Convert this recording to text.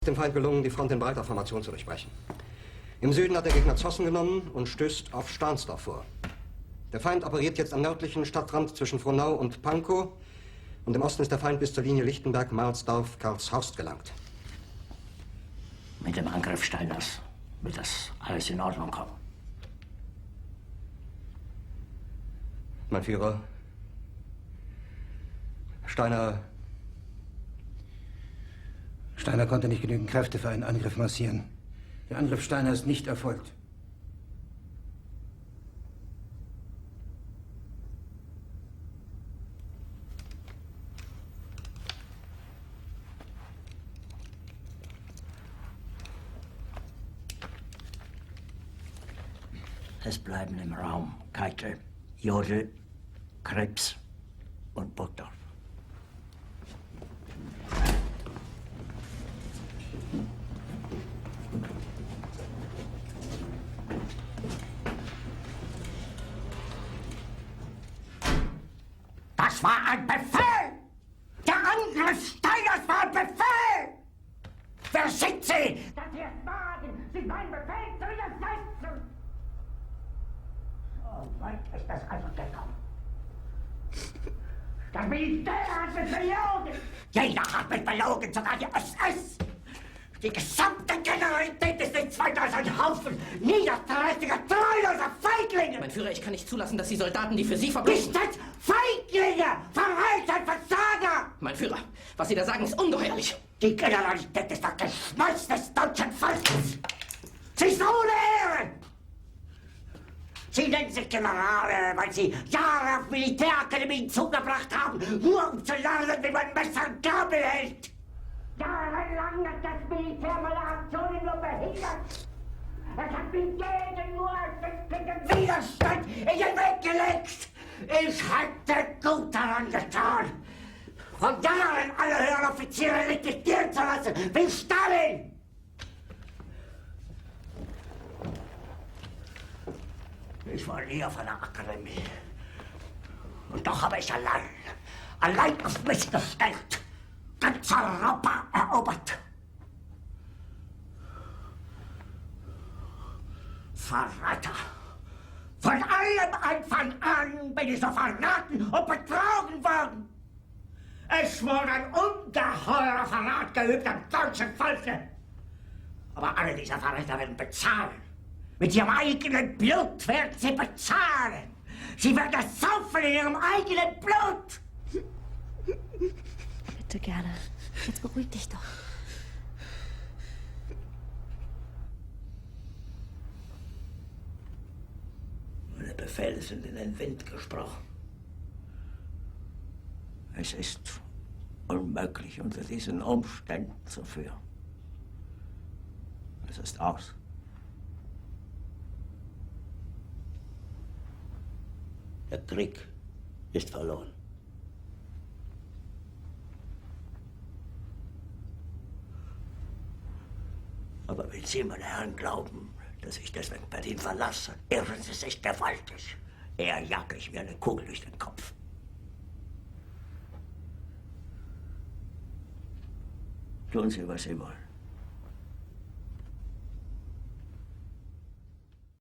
dem Feind gelungen, die Front in breiter Formation zu durchbrechen. Im Süden hat der Gegner Zossen genommen und stößt auf Stahnsdorf vor. Der Feind operiert jetzt am nördlichen Stadtrand zwischen Frohnau und Pankow und im Osten ist der Feind bis zur Linie Lichtenberg-Marsdorf-Karlshorst gelangt. Mit dem Angriff Steiners wird das alles in Ordnung kommen. Mein Führer, Steiner konnte nicht genügend Kräfte für einen Angriff massieren. Der Angriff Steiner ist nicht erfolgt. Es bleiben im Raum Keitel, Jodl, Krebs und Burgdorf. Das war ein Befehl! Der Angriff Steiners war ein Befehl! Wer sind Sie, dass Sie es wagen, sich meinen Befehl zu widersetzen? So weit ist das also gekommen. Das Militär hat mich belogen! Jeder hat mich belogen, sogar die SS! Die gesamte Generalität ist nichts weiter als ein Haufen niederträchtiger, treuloser Feiglinge! Mein Führer, ich kann nicht zulassen, dass die Soldaten, die für Sie verbringen... Nicht als Feiglinge! Verreiter, Versager! Mein Führer, was Sie da sagen, ist ungeheuerlich. Die Generalität ist das Geschmolz des deutschen Volkes! Sie ist ohne Ehre! Sie nennen sich Generale, weil Sie Jahre auf Militärakademien zugebracht haben, nur um zu lernen, wie man Messer und Gabel hält! Jahrelang hat das Militär meine Aktionen nur behindert. Es hat mir jeden nur ersichtlichen Widerstand in den Weg gelegt. Ich hätte gut daran getan, von Jahren alle höheren Offiziere liquidieren zu lassen, wie Stalin. Ich war nie auf einer Akademie. Und doch habe ich allein auf mich gestellt, ganz Europa erobert. Verräter! Von allem Anfang an bin ich so verraten und betrogen worden. Es wurde ein ungeheurer Verrat geübt am deutschen Volke. Aber alle diese Verräter werden bezahlen. Mit ihrem eigenen Blut werden sie bezahlen. Sie werden es saufen in ihrem eigenen Blut. Bitte gerne. Jetzt beruhig dich doch. Meine Befehle sind in den Wind gesprochen. Es ist unmöglich, unter diesen Umständen zu führen. Es ist aus. Der Krieg ist verloren. Aber wenn Sie, meine Herren, glauben, dass ich deswegen Berlin verlasse, irren Sie sich gewaltig. Eher jage ich mir eine Kugel durch den Kopf. Tun Sie, was Sie wollen.